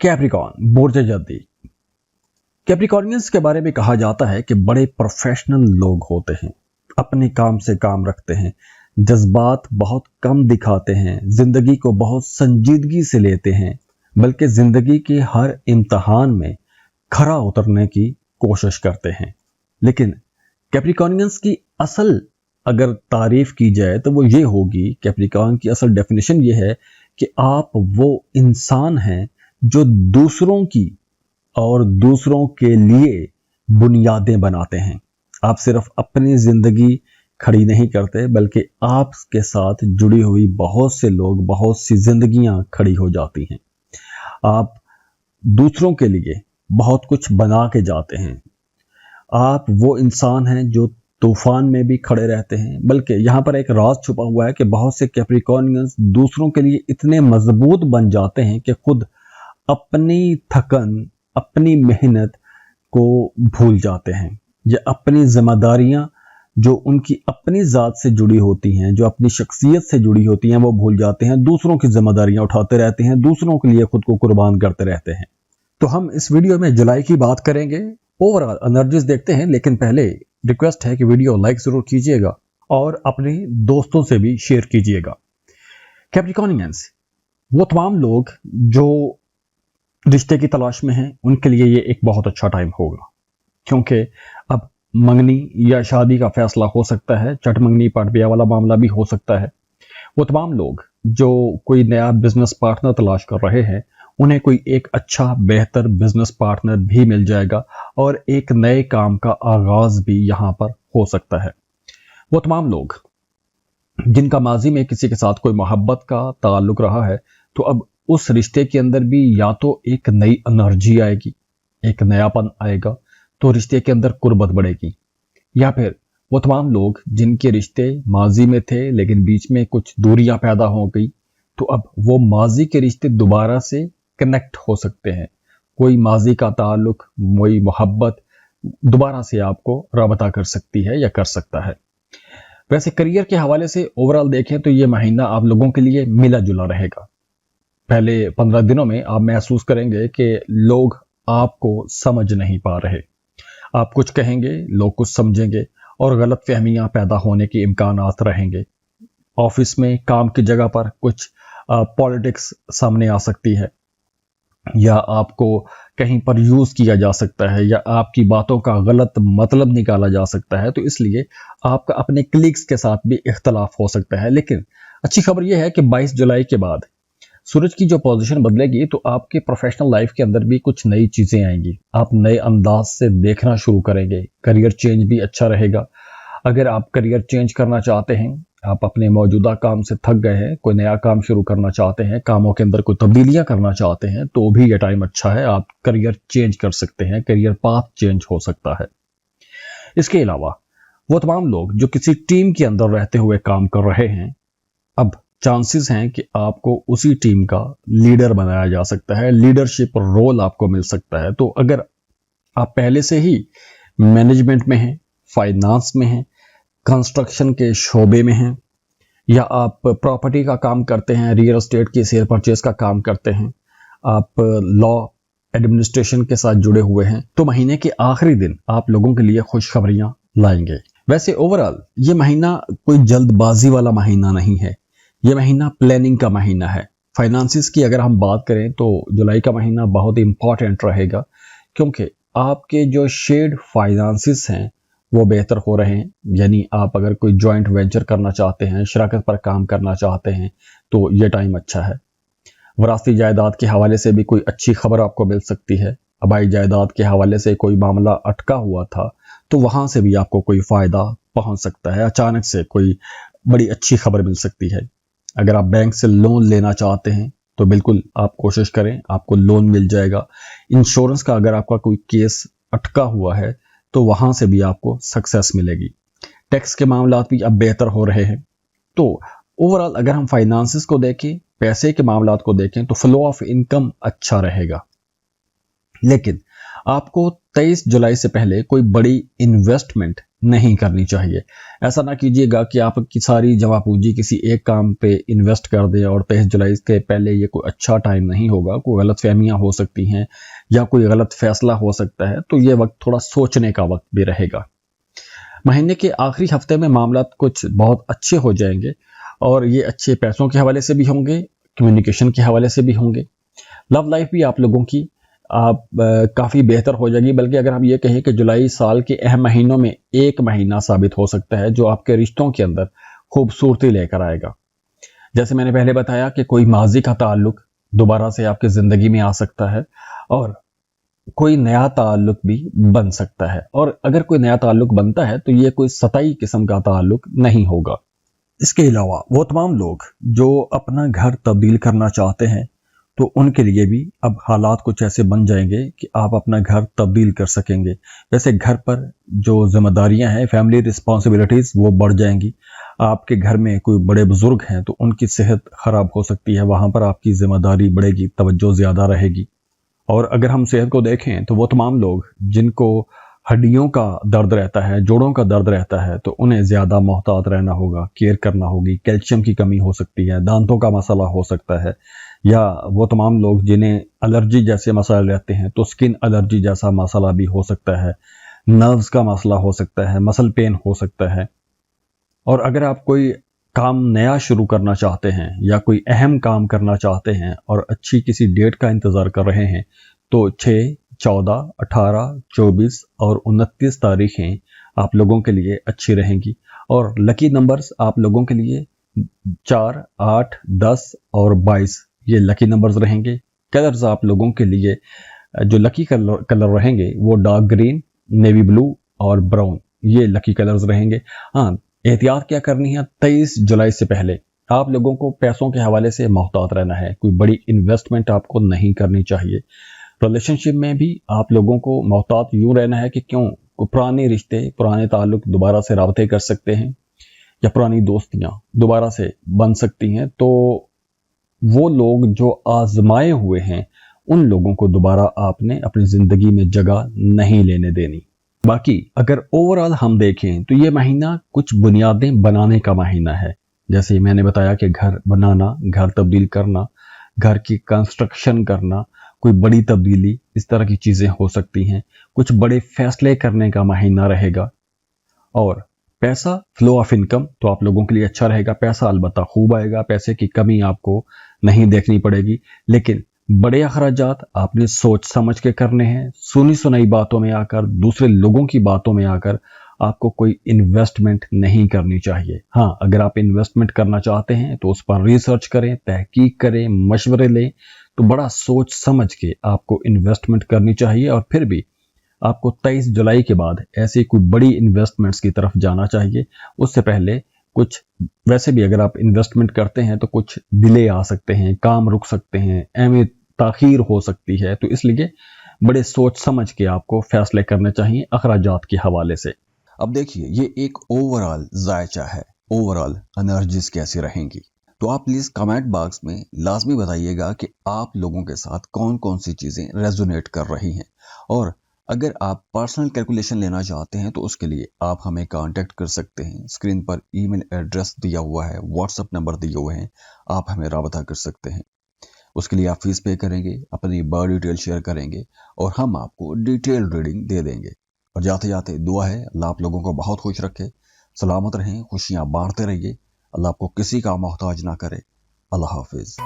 Capricorn बुर्ज जल्दी। कैप्रिकॉर्नियंस के बारे में कहा जाता है कि बड़े प्रोफेशनल लोग होते हैं, अपने काम से काम रखते हैं, जज्बात बहुत कम दिखाते हैं, जिंदगी को बहुत संजीदगी से लेते हैं, बल्कि जिंदगी के हर इम्तिहान में खरा उतरने की कोशिश करते हैं। लेकिन कैप्रिकॉर्नियंस की असल अगर तारीफ की जाए तो वो ये होगी, कैप्रिकॉर्न की असल डेफिनेशन ये है कि आप वो इंसान हैं जो दूसरों की और दूसरों के लिए बुनियादें बनाते हैं। आप सिर्फ अपनी जिंदगी खड़ी नहीं करते, बल्कि आपके साथ जुड़ी हुई बहुत से लोग, बहुत सी जिंदगियां खड़ी हो जाती हैं। आप दूसरों के लिए बहुत कुछ बना के जाते हैं। आप वो इंसान हैं जो तूफान में भी खड़े रहते हैं। बल्कि यहाँ पर एक राज छुपा हुआ है कि बहुत से कैप्रिकॉर्नियंस दूसरों के लिए इतने मजबूत बन जाते हैं कि खुद अपनी थकन, अपनी मेहनत को भूल जाते हैं, या अपनी जिम्मेदारियां जो उनकी अपनी ज़ात से जुड़ी होती हैं, जो अपनी शख्सियत से जुड़ी होती हैं, वो भूल जाते हैं। दूसरों की जिम्मेदारियां उठाते रहते हैं, दूसरों के लिए खुद को कुर्बान करते रहते हैं। तो हम इस वीडियो में जुलाई की बात करेंगे, ओवरऑल एनर्जीज देखते हैं, लेकिन पहले रिक्वेस्ट है कि वीडियो लाइक जरूर कीजिएगा और अपने दोस्तों से भी शेयर कीजिएगा। कैप्रिकॉर्नियंस वो तमाम लोग जो रिश्ते की तलाश में हैं, उनके लिए ये एक बहुत अच्छा टाइम होगा, क्योंकि अब मंगनी या शादी का फैसला हो सकता है, चट मंगनी पट ब्याह वाला मामला भी हो सकता है। वो तमाम लोग जो कोई नया बिजनेस पार्टनर तलाश कर रहे हैं, उन्हें कोई एक अच्छा बेहतर बिजनेस पार्टनर भी मिल जाएगा और एक नए काम का आगाज भी यहाँ पर हो सकता है। वो तमाम लोग जिनका माजी में किसी के साथ कोई मोहब्बत का ताल्लुक रहा है, तो अब उस रिश्ते के अंदर भी या तो एक नई एनर्जी आएगी, एक नयापन आएगा, तो रिश्ते के अंदर कुर्बत बढ़ेगी। या फिर वो तमाम लोग जिनके रिश्ते माजी में थे लेकिन बीच में कुछ दूरियां पैदा हो गई, तो अब वो माजी के रिश्ते दोबारा से कनेक्ट हो सकते हैं। कोई माजी का ताल्लुक, कोई मोहब्बत दोबारा से आपको राबता कर सकती है या कर सकता है। वैसे करियर के हवाले से ओवरऑल देखें तो ये महीना आप लोगों के लिए मिला जुला रहेगा। पहले 15 दिनों में आप महसूस करेंगे कि लोग आपको समझ नहीं पा रहे। आप कुछ कहेंगे, लोग कुछ समझेंगे और गलत फहमियां पैदा होने के इम्कानात रहेंगे। ऑफिस में, काम की जगह पर कुछ पॉलिटिक्स सामने आ सकती है, या आपको कहीं पर यूज किया जा सकता है, या आपकी बातों का गलत मतलब निकाला जा सकता है। तो इसलिए आपका अपने क्लिक्स के साथ भी इख्तलाफ हो सकता है। लेकिन अच्छी खबर यह है कि 22 जुलाई के बाद सूरज की जो पोजीशन बदलेगी, तो आपके प्रोफेशनल लाइफ के अंदर भी कुछ नई चीजें आएंगी। आप नए अंदाज से देखना शुरू करेंगे। करियर चेंज भी अच्छा रहेगा। अगर आप करियर चेंज करना चाहते हैं, आप अपने मौजूदा काम से थक गए हैं, कोई नया काम शुरू करना चाहते हैं, कामों के अंदर कोई तब्दीलियां करना चाहते हैं, तो भी ये टाइम अच्छा है। आप करियर चेंज कर सकते हैं, करियर पाथ चेंज हो सकता है। इसके अलावा वो तमाम लोग जो किसी टीम के अंदर रहते हुए काम कर रहे हैं, अब चांसेस हैं कि आपको उसी टीम का लीडर बनाया जा सकता है, लीडरशिप रोल आपको मिल सकता है। तो अगर आप पहले से ही मैनेजमेंट में हैं, फाइनेंस में हैं, कंस्ट्रक्शन के शोबे में हैं, या आप प्रॉपर्टी का काम करते हैं, रियल एस्टेट की सेल परचेज का काम करते हैं, आप लॉ एडमिनिस्ट्रेशन के साथ जुड़े हुए हैं, तो महीने के आखिरी दिन आप लोगों के लिए खुशखबरियां लाएंगे। वैसे ओवरऑल ये महीना कोई जल्दबाजी वाला महीना नहीं है, ये महीना प्लानिंग का महीना है। फाइनेंसिस की अगर हम बात करें तो जुलाई का महीना बहुत इंपॉर्टेंट रहेगा, क्योंकि आपके जो शेयर्ड फाइनेंसिस हैं वो बेहतर हो रहे हैं। यानी आप अगर कोई जॉइंट वेंचर करना चाहते हैं, शराकत पर काम करना चाहते हैं, तो ये टाइम अच्छा है। वरासती जायदाद के हवाले से भी कोई अच्छी खबर आपको मिल सकती है। आबाई जायदाद के हवाले से कोई मामला अटका हुआ था, तो वहां से भी आपको कोई फायदा पहुंच सकता है। अचानक से कोई बड़ी अच्छी खबर मिल सकती है। अगर आप बैंक से लोन लेना चाहते हैं तो बिल्कुल आप कोशिश करें, आपको लोन मिल जाएगा। इंश्योरेंस का अगर आपका कोई केस अटका हुआ है, तो वहां से भी आपको सक्सेस मिलेगी। टैक्स के मामला भी अब बेहतर हो रहे हैं। तो ओवरऑल अगर हम फाइनेंसिस को देखें, पैसे के मामला को देखें, तो फ्लो ऑफ इनकम अच्छा रहेगा। लेकिन आपको 23 जुलाई से पहले कोई बड़ी इन्वेस्टमेंट नहीं करनी चाहिए। ऐसा ना कीजिएगा कि आपकी सारी जमा पूंजी किसी एक काम पे इन्वेस्ट कर दें और 23 जुलाई के पहले ये कोई अच्छा टाइम नहीं होगा, कोई गलत फहमियाँ हो सकती हैं या कोई गलत फैसला हो सकता है, तो ये वक्त थोड़ा सोचने का वक्त भी रहेगा। महीने के आखिरी हफ्ते में मामला कुछ बहुत अच्छे हो जाएंगे और ये अच्छे पैसों के हवाले से भी होंगे, कम्युनिकेशन के हवाले से भी होंगे। लव लाइफ भी आप लोगों की काफ़ी बेहतर हो जाएगी, बल्कि अगर हम ये कहें कि जुलाई साल के अहम महीनों में एक महीना साबित हो सकता है जो आपके रिश्तों के अंदर खूबसूरती लेकर आएगा। जैसे मैंने पहले बताया कि कोई माजी का ताल्लुक दोबारा से आपकी ज़िंदगी में आ सकता है और कोई नया ताल्लुक भी बन सकता है, और अगर कोई नया ताल्लुक बनता है तो ये कोई सतही किस्म का ताल्लुक नहीं होगा। इसके अलावा वो तमाम लोग जो अपना घर तब्दील करना चाहते हैं तो उनके लिए भी अब हालात कुछ ऐसे बन जाएंगे कि आप अपना घर तब्दील कर सकेंगे। वैसे घर पर जो जिम्मेदारियां हैं, फैमिली रिस्पॉन्सिबिलिटीज़, वो बढ़ जाएंगी। आपके घर में कोई बड़े बुजुर्ग हैं तो उनकी सेहत ख़राब हो सकती है, वहाँ पर आपकी जिम्मेदारी बढ़ेगी, तवज्जो ज़्यादा रहेगी। और अगर हम सेहत को देखें तो वो तमाम लोग जिनको हड्डियों का दर्द रहता है, जोड़ों का दर्द रहता है, तो उन्हें ज़्यादा मोहतात रहना होगा, केयर करना होगी। कैल्शियम की कमी हो सकती है, दांतों का मसला हो सकता है, या वो तमाम लोग जिन्हें एलर्जी जैसे मसाले रहते हैं तो स्किन एलर्जी जैसा मसला भी हो सकता है, नर्व्स का मसला हो सकता है, मसल पेन हो सकता है। और अगर आप कोई काम नया शुरू करना चाहते हैं या कोई अहम काम करना चाहते हैं और अच्छी किसी डेट का इंतज़ार कर रहे हैं तो 6, 14, 18, 24 और 29 तारीखें आप लोगों के लिए अच्छी रहेंगी। और लकी नंबर्स आप लोगों के लिए 4, 8, 10 और 22 ये लकी नंबर्स रहेंगे। कलर्स आप लोगों के लिए जो लकी कलर रहेंगे वो डार्क ग्रीन, नेवी ब्लू और ब्राउन, ये लकी कलर्स रहेंगे। हाँ, एहतियात क्या करनी है, 23 जुलाई से पहले आप लोगों को पैसों के हवाले से मोहतात रहना है। कोई बड़ी इन्वेस्टमेंट आपको नहीं करनी चाहिए। रिलेशनशिप में भी आप लोगों को मोहतात यूं रहना है कि क्यों पुराने रिश्ते, पुराने ताल्लुक दोबारा से राबते कर सकते हैं या पुरानी दोस्तियां दोबारा से बन सकती हैं, तो वो लोग जो आजमाए हुए हैं उन लोगों को दोबारा आपने अपनी ज़िंदगी में जगह नहीं लेने देनी। बाकी अगर ओवरऑल हम देखें तो ये महीना कुछ बुनियादें बनाने का महीना है। जैसे मैंने बताया कि घर बनाना, घर तब्दील करना, घर की कंस्ट्रक्शन करना, कोई बड़ी तब्दीली, इस तरह की चीज़ें हो सकती हैं। कुछ बड़े फैसले करने का महीना रहेगा। और पैसा, फ्लो ऑफ इनकम तो आप लोगों के लिए अच्छा रहेगा। पैसा अलबत्ता खूब आएगा, पैसे की कमी आपको नहीं देखनी पड़ेगी। लेकिन बड़े अखराजात आपने सोच समझ के करने हैं। सुनी सुनाई बातों में आकर, दूसरे लोगों की बातों में आकर आपको कोई इन्वेस्टमेंट नहीं करनी चाहिए। हाँ, अगर आप इन्वेस्टमेंट करना चाहते हैं तो उस पर रिसर्च करें, तहकीक करें, मशवरे लें, तो बड़ा सोच समझ के आपको इन्वेस्टमेंट करनी चाहिए। और फिर भी आपको 23 जुलाई के बाद ऐसी कोई बड़ी इन्वेस्टमेंट्स की तरफ जाना चाहिए। उससे पहले कुछ, वैसे भी अगर आप इन्वेस्टमेंट करते हैं तो कुछ डिले आ सकते हैं, काम रुक सकते हैं, अहमियत ताखीर हो सकती है, तो इसलिए बड़े सोच समझ के आपको फैसले करने चाहिए अखराजात के हवाले से। अब देखिए, ये एक ओवरऑल जायचा है, ओवरऑल एनर्जीज कैसी रहेंगी। तो आप प्लीज कमेंट बॉक्स में लाजमी बताइएगा कि आप लोगों के साथ कौन कौन सी चीजें रेजोनेट कर रही हैं। और अगर आप पर्सनल कैलकुलेशन लेना चाहते हैं तो उसके लिए आप हमें कांटेक्ट कर सकते हैं। स्क्रीन पर ईमेल एड्रेस दिया हुआ है, व्हाट्सएप नंबर दिए हुए हैं, आप हमें राबता कर सकते हैं। उसके लिए आप फीस पे करेंगे, अपनी बर्थ डिटेल शेयर करेंगे और हम आपको डिटेल रीडिंग दे देंगे। और जाते जाते दुआ है, अल्लाह आप लोगों को बहुत खुश रखे, सलामत रहें, खुशियां बांटते रहिए, अल्लाह आपको किसी का मोहताज ना करे। अल्लाह हाफिज।